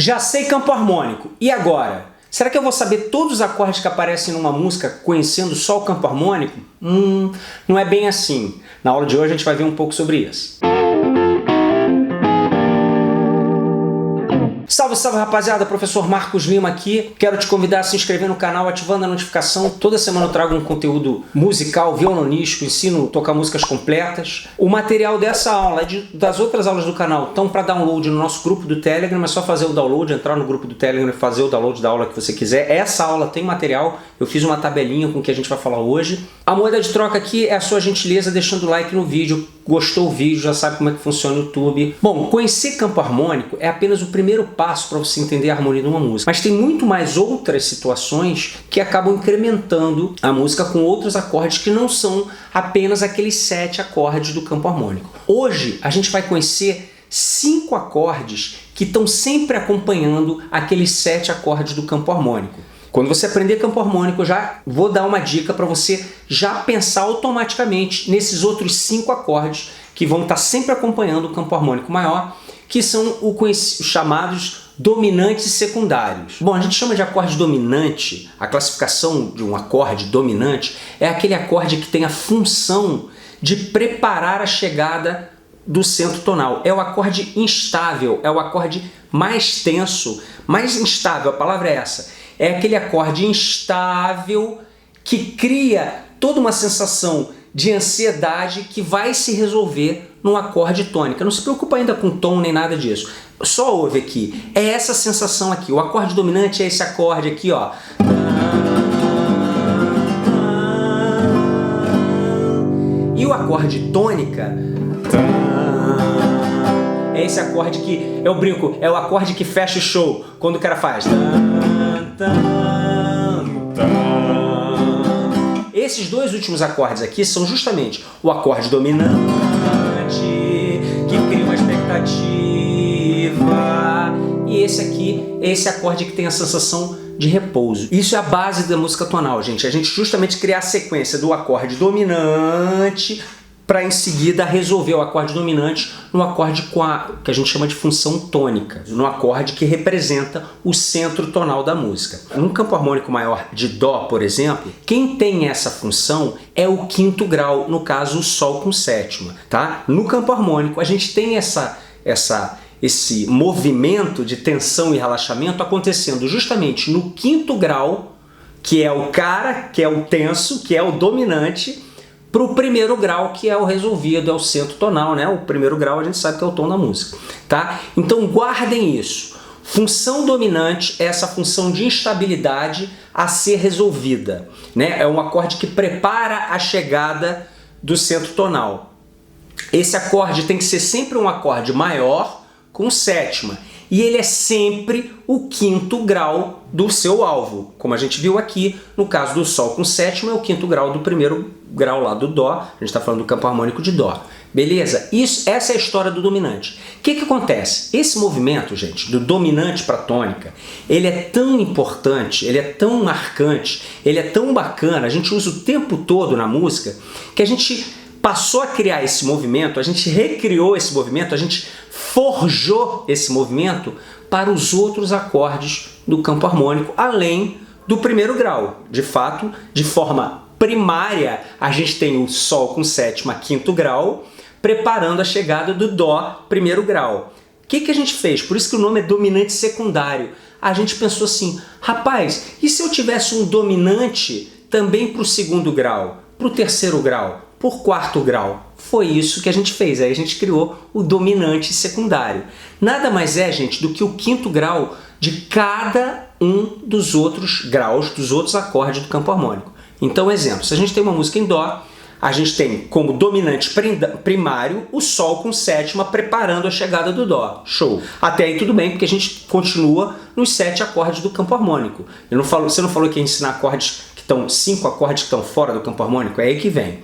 Já sei campo harmônico, e agora? Será que eu vou saber todos os acordes que aparecem numa música conhecendo só o campo harmônico? Não é bem assim. Na aula de hoje a gente vai ver um pouco sobre isso. Salve, salve rapaziada, professor Marcos Lima aqui. Quero te convidar a se inscrever no canal ativando a notificação. Toda semana eu trago um conteúdo musical, violonístico, ensino a tocar músicas completas. O material dessa aula e das outras aulas do canal estão para download no nosso grupo do Telegram. É só fazer o download, entrar no grupo do Telegram e fazer o download da aula que você quiser. Essa aula tem material, eu fiz uma tabelinha com o que a gente vai falar hoje. A moeda de troca aqui é a sua gentileza deixando o like no vídeo. Gostou do vídeo, já sabe como é que funciona o YouTube. Bom, conhecer campo harmônico é apenas o primeiro passo para você entender a harmonia de uma música. Mas tem muito mais outras situações que acabam incrementando a música com outros acordes que não são apenas aqueles 7 acordes do campo harmônico. Hoje a gente vai conhecer 5 acordes que estão sempre acompanhando aqueles 7 acordes do campo harmônico. Quando você aprender campo harmônico, eu já vou dar uma dica para você já pensar automaticamente nesses outros 5 acordes que vão estar sempre acompanhando o campo harmônico maior, que são os chamados dominantes secundários. Bom, a gente chama de acorde dominante, a classificação de um acorde dominante é aquele acorde que tem a função de preparar a chegada do centro tonal. É o acorde instável, é o acorde mais tenso, mais instável, a palavra é essa. É aquele acorde instável que cria toda uma sensação de ansiedade que vai se resolver num acorde tônica. Não se preocupa ainda com tom nem nada disso. Só ouve aqui. É essa sensação aqui. O acorde dominante é esse acorde aqui, ó. E o acorde tônica é esse acorde que, eu brinco, é o acorde que fecha o show. Quando o cara faz... Esses dois últimos acordes aqui são justamente o acorde dominante, que cria uma expectativa, e esse aqui é esse acorde que tem a sensação de repouso. Isso é a base da música tonal, gente. A gente justamente criar a sequência do acorde dominante para em seguida resolver o acorde dominante no acorde com que a gente chama de função tônica, no acorde que representa o centro tonal da música. Num campo harmônico maior de Dó, por exemplo, quem tem essa função é o 5º grau, no caso o Sol com sétima, tá? No campo harmônico a gente tem esse movimento de tensão e relaxamento acontecendo justamente no 5º grau, que é o cara, que é o tenso, que é o dominante, para o 1º grau, que é o resolvido, é o centro tonal, né? O 1º grau a gente sabe que é o tom da música, tá? Então guardem isso. Função dominante é essa função de instabilidade a ser resolvida, né? É um acorde que prepara a chegada do centro tonal. Esse acorde tem que ser sempre um acorde maior com sétima. E ele é sempre o 5º grau do seu alvo. Como a gente viu aqui, no caso do Sol com sétima, é o 5º grau do 1º grau lá do Dó. A gente está falando do campo harmônico de Dó. Beleza? Essa é a história do dominante. O que acontece? Esse movimento, gente, do dominante para tônica, ele é tão importante, ele é tão marcante, ele é tão bacana, a gente usa o tempo todo na música, que a gente passou a criar esse movimento, a gente recriou esse movimento, a gente forjou esse movimento para os outros acordes do campo harmônico, além do 1º grau. De fato, de forma primária, a gente tem o Sol com sétima, 5º grau, preparando a chegada do Dó, 1º grau. O que a gente fez? Por isso que o nome é dominante secundário. A gente pensou assim, rapaz, e se eu tivesse um dominante também para o 2º grau, para o 3º grau, por 4º grau? Foi isso que a gente fez. Aí a gente criou o dominante secundário. Nada mais é, gente, do que o 5º grau de cada um dos outros graus, dos outros acordes do campo harmônico. Então, exemplo, se a gente tem uma música em Dó, a gente tem como dominante primário o Sol com sétima preparando a chegada do Dó. Show! Até aí tudo bem, porque a gente continua nos 7 acordes do campo harmônico. Você não falou que ia ensinar acordes que estão 5 acordes que estão fora do campo harmônico? É aí que vem.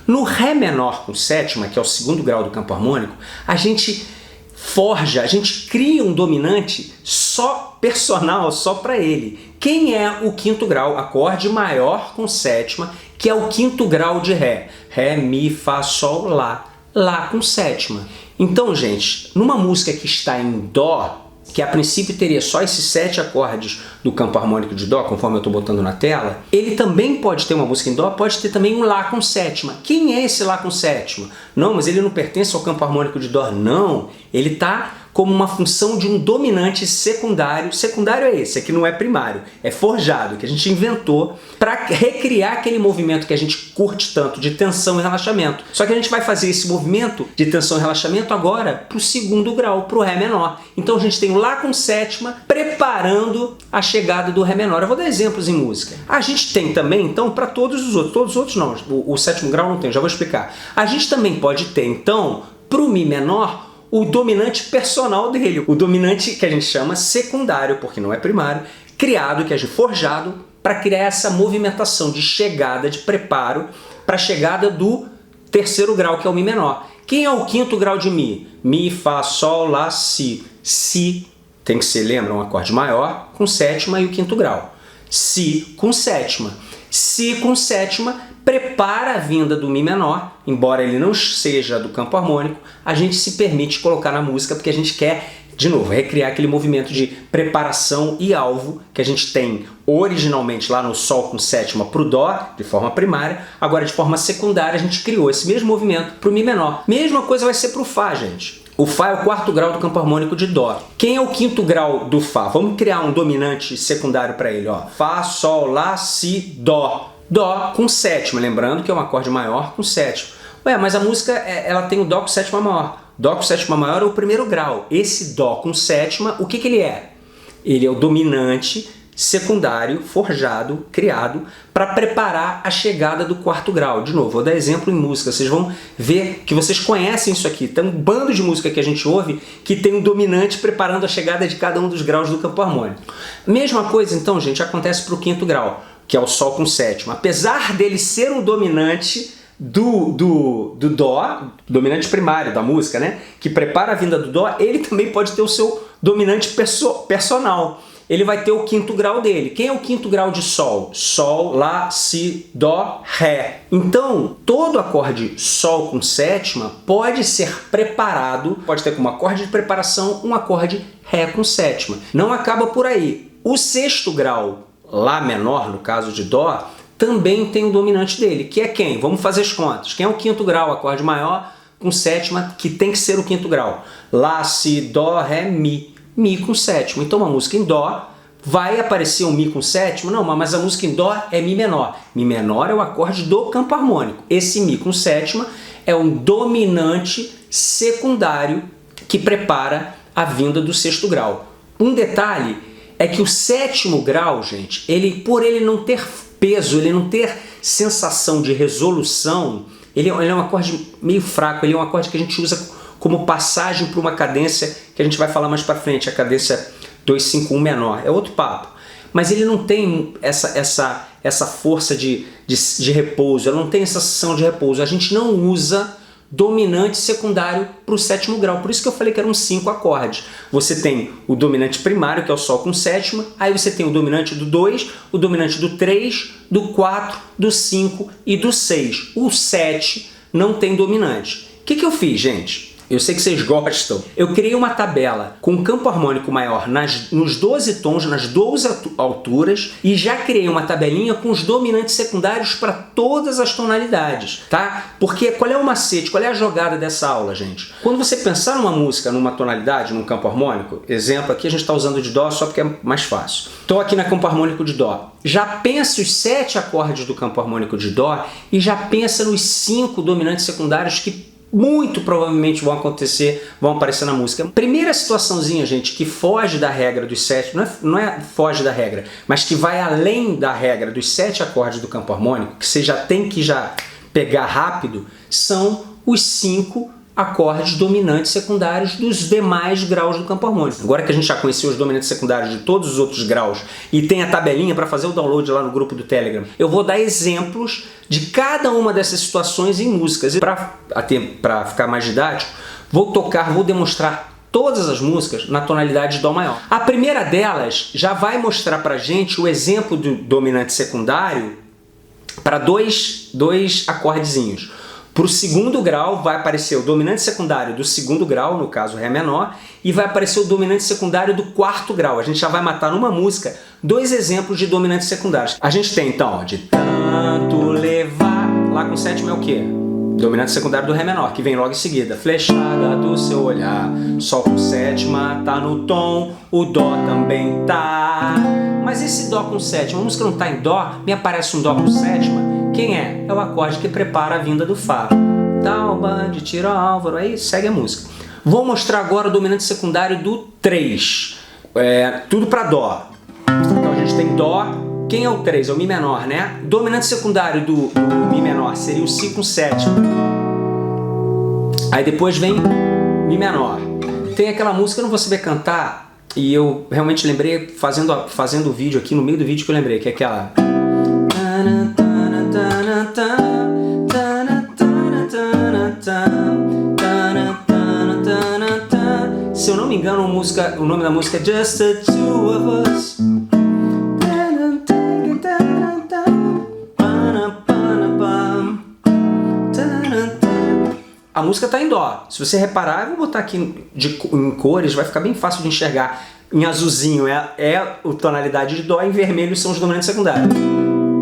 No Ré menor com sétima, que é o 2º grau do campo harmônico, a gente forja, a gente cria um dominante só personal, só para ele. Quem é o 5º grau? Acorde maior com sétima, que é o 5º grau de Ré. Ré, Mi, Fá, Sol, Lá. Lá com sétima. Então, gente, numa música que está em Dó, que a princípio teria só esses 7 acordes do campo harmônico de Dó, conforme eu estou botando na tela, ele também pode ter uma música em Dó, pode ter também um Lá com sétima. Quem é esse Lá com sétima? Não, mas ele não pertence ao campo harmônico de Dó. Não, ele está como uma função de um dominante secundário. Secundário é esse, aqui não é primário, é forjado, que a gente inventou para recriar aquele movimento que a gente curte tanto, de tensão e relaxamento. Só que a gente vai fazer esse movimento de tensão e relaxamento agora para o 2º grau, para o Ré menor. Então a gente tem o Lá com sétima preparando a chegada do Ré menor. Eu vou dar exemplos em música. A gente tem também, então, para todos os outros não, o 7º grau não tem, já vou explicar. A gente também pode ter, então, para o Mi menor, o dominante personal dele, o dominante que a gente chama secundário, porque não é primário, criado, que é forjado, para criar essa movimentação de chegada, de preparo, para a chegada do 3º grau, que é o Mi menor. Quem é o 5º grau de Mi? Mi, Fá, Sol, Lá, Si. Si tem que ser, lembra, um acorde maior, com sétima e o 5º grau. Si com sétima. Si com sétima prepara a vinda do Mi menor, embora ele não seja do campo harmônico, a gente se permite colocar na música porque a gente quer, de novo, recriar aquele movimento de preparação e alvo que a gente tem originalmente lá no Sol com sétima para o Dó, de forma primária, agora de forma secundária a gente criou esse mesmo movimento para o Mi menor. Mesma coisa vai ser para o Fá, gente. O Fá é o 4º grau do campo harmônico de Dó. Quem é o 5º grau do Fá? Vamos criar um dominante secundário para ele, ó. Fá, Sol, Lá, Si, Dó. Dó com sétima, lembrando que é um acorde maior com sétima. Ué, mas a música ela tem o Dó com sétima maior. Dó com sétima maior é o 1º grau. Esse Dó com sétima, o que ele é? Ele é o dominante secundário, forjado, criado, para preparar a chegada do 4º grau. De novo, vou dar exemplo em música. Vocês vão ver que vocês conhecem isso aqui. Tem um bando de música que a gente ouve que tem um dominante preparando a chegada de cada um dos graus do campo harmônico. Mesma coisa, então, gente, acontece para o 5º grau, que é o Sol com sétima. Apesar dele ser um dominante do Dó, dominante primário da música, né? Que prepara a vinda do Dó, ele também pode ter o seu dominante personal. Ele vai ter o 5º grau dele. Quem é o 5º grau de Sol? Sol, Lá, Si, Dó, Ré. Então, todo acorde Sol com sétima pode ser preparado, pode ter como acorde de preparação um acorde Ré com sétima. Não acaba por aí. O 6º grau, Lá menor, no caso de Dó, também tem o dominante dele, que é quem? Vamos fazer as contas. Quem é o 5º grau, acorde maior com sétima, que tem que ser o 5º grau? Lá, Si, Dó, Ré, Mi. Mi com sétima. Então uma música em Dó vai aparecer um Mi com sétima? Não, mas a música em Dó é Mi menor. Mi menor é o acorde do campo harmônico. Esse Mi com sétima é um dominante secundário que prepara a vinda do 6º grau. Um detalhe é que o 7º grau, gente, por ele não ter peso, ele não ter sensação de resolução, ele é um acorde meio fraco, ele é um acorde que a gente usa como passagem para uma cadência que a gente vai falar mais para frente, a cadência 2-5-1 menor, é outro papo. Mas ele não tem essa força de repouso, ele não tem essa sensação de repouso. A gente não usa dominante secundário para o 7º grau, por isso que eu falei que eram 5 acordes. Você tem o dominante primário, que é o Sol com sétima, aí você tem o dominante do 2, o dominante do 3, do 4, do 5 e do 6. O 7 não tem dominante. O que eu fiz, gente? Eu sei que vocês gostam. Eu criei uma tabela com campo harmônico maior nos 12 tons, nas 12 alturas, e já criei uma tabelinha com os dominantes secundários para todas as tonalidades, tá? Porque qual é o macete, qual é a jogada dessa aula, gente? Quando você pensar numa música, numa tonalidade, num campo harmônico, exemplo, aqui a gente está usando de Dó só porque é mais fácil. Estou aqui no campo harmônico de Dó. Já pensa os 7 acordes do campo harmônico de Dó e já pensa nos 5 dominantes secundários que muito provavelmente vão aparecer na música. Primeira situaçãozinha, gente, que foge da regra dos 7, não é foge da regra, mas que vai além da regra dos 7 acordes do campo harmônico, que você já tem que pegar rápido, são os 5 acordes dominantes secundários dos demais graus do campo harmônico. Agora que a gente já conheceu os dominantes secundários de todos os outros graus e tem a tabelinha para fazer o download lá no grupo do Telegram, eu vou dar exemplos de cada uma dessas situações em músicas. E para ficar mais didático, vou demonstrar todas as músicas na tonalidade de Dó maior. A primeira delas já vai mostrar para a gente o exemplo do dominante secundário para dois acordezinhos. Para o segundo grau vai aparecer o dominante secundário do segundo grau, no caso Ré menor, e vai aparecer o dominante secundário do quarto grau. A gente já vai matar numa música 2 exemplos de dominantes secundários. A gente tem então, ó, de tanto levar, lá com sétima é o quê? Dominante secundário do Ré menor, que vem logo em seguida. Flechada do seu olhar, Sol com sétima, tá no tom, o Dó também tá. Mas esse Dó com sétima, a música não tá em Dó, me aparece um Dó com sétima, quem é? É o acorde que prepara a vinda do Fá. Talba de Tiro Álvaro, aí segue a música. Vou mostrar agora o dominante secundário do 3. Tudo para Dó. Então a gente tem Dó. Quem é o 3? É o Mi menor, né? Dominante secundário do Mi menor seria o Si com sétima. Aí depois vem Mi menor. Tem aquela música, eu não vou saber cantar, e eu realmente lembrei, fazendo o vídeo aqui, no meio do vídeo que eu lembrei, que é aquela... Se eu não me engano, o nome da música é Just the Two of Us. A música está em Dó. Se você reparar, eu vou botar aqui em cores, vai ficar bem fácil de enxergar. Em azulzinho é a tonalidade de Dó, em vermelho são os dominantes secundários.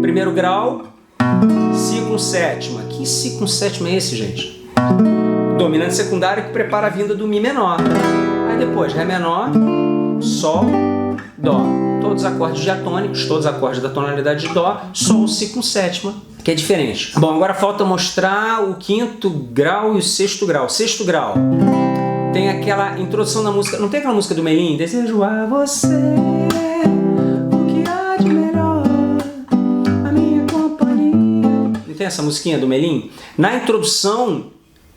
Primeiro grau, Si com sétima. Que Si com sétima é esse, gente? Dominante secundário que prepara a vinda do Mi menor. Aí depois, Ré menor, Sol, Dó. Todos os acordes diatônicos, todos os acordes da tonalidade de Dó, Sol, Si com sétima, que é diferente. Bom, agora falta mostrar o quinto grau e o sexto grau. Sexto grau tem aquela introdução da música, não tem aquela música do Melim? Desejo a você o que há de melhor, a minha companhia. Não tem essa musiquinha do Melim? Na introdução,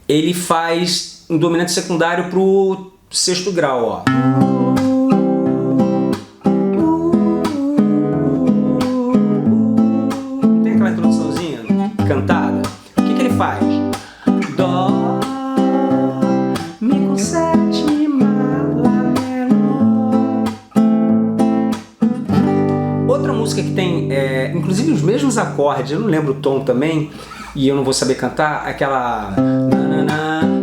ele faz um dominante secundário pro sexto grau, ó. Cantada, o que ele faz? Dó, Mi com sétima, Lá menor. Outra música que tem, inclusive os mesmos acordes, eu não lembro o tom também, e eu não vou saber cantar, aquela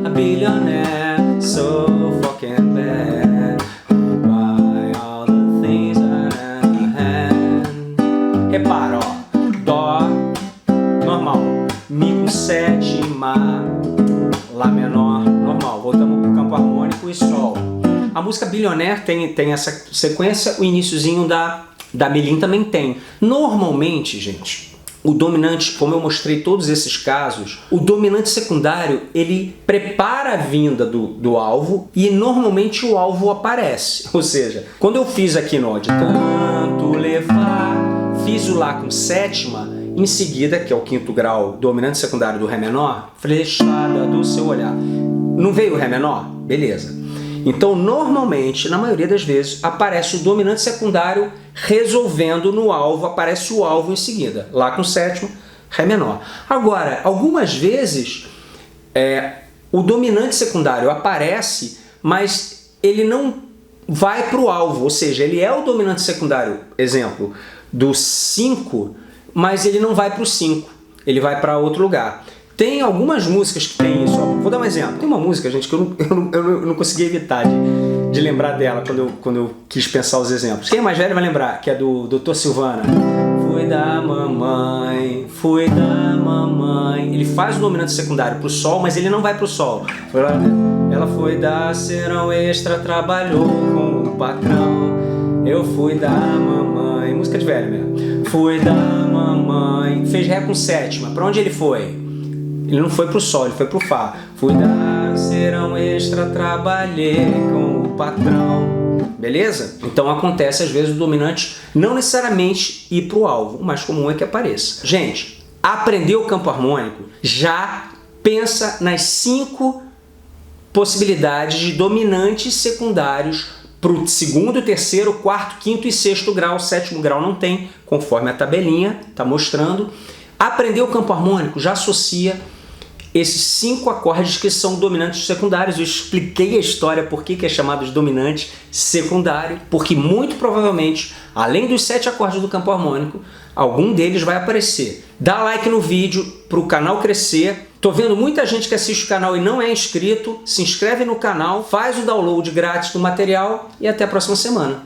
a billionaire, so fucking bad, by all the things that I had. Repara, ó, Dó, normal, Mi com sétima, Lá menor, normal. Voltamos para o campo harmônico e Sol. A música Billionaire tem essa sequência, o iniciozinho da Melim também tem. Normalmente, gente, o dominante, como eu mostrei todos esses casos, o dominante secundário, ele prepara a vinda do alvo e normalmente o alvo aparece. Ou seja, quando eu fiz aqui no de tanto levar, fiz o Lá com sétima, em seguida, que é o quinto grau, dominante secundário do Ré menor, flechada do seu olhar. Não veio o Ré menor? Beleza. Então, normalmente, na maioria das vezes, aparece o dominante secundário resolvendo no alvo, aparece o alvo em seguida. Lá com sétima, Ré menor. Agora, algumas vezes, o dominante secundário aparece, mas ele não vai para o alvo, ou seja, ele é o dominante secundário, exemplo, do 5, mas ele não vai para o 5, ele vai para outro lugar. Tem algumas músicas que tem isso. Ó. Vou dar um exemplo. Tem uma música, gente, que eu não consegui evitar de lembrar dela quando eu quis pensar os exemplos. Quem é mais velho vai lembrar, que é do Dr. Silvana. Fui da mamãe, fui da mamãe. Ele faz o dominante secundário para o Sol, mas ele não vai para o Sol. Ela foi dar serão extra, trabalhou com o patrão. Eu fui da mamãe. Música de velho mesmo. Fui da mamãe. Fez Ré com sétima. Para onde ele foi? Ele não foi pro Sol, ele foi pro Fá. Fui dar serão extra, trabalhei com o patrão. Beleza? Então acontece às vezes o dominante não necessariamente ir pro alvo. O mais comum é que apareça. Gente, aprendeu o campo harmônico? Já pensa nas 5 possibilidades de dominantes secundários pro segundo, terceiro, quarto, quinto e sexto grau. Sétimo grau não tem, conforme a tabelinha está mostrando. Aprendeu o campo harmônico? Já associa esses 5 acordes que são dominantes secundários. Eu expliquei a história por que é chamado de dominante secundário, porque muito provavelmente, além dos 7 acordes do campo harmônico, algum deles vai aparecer. Dá like no vídeo para o canal crescer. Tô vendo muita gente que assiste o canal e não é inscrito. Se inscreve no canal, faz o download grátis do material e até a próxima semana.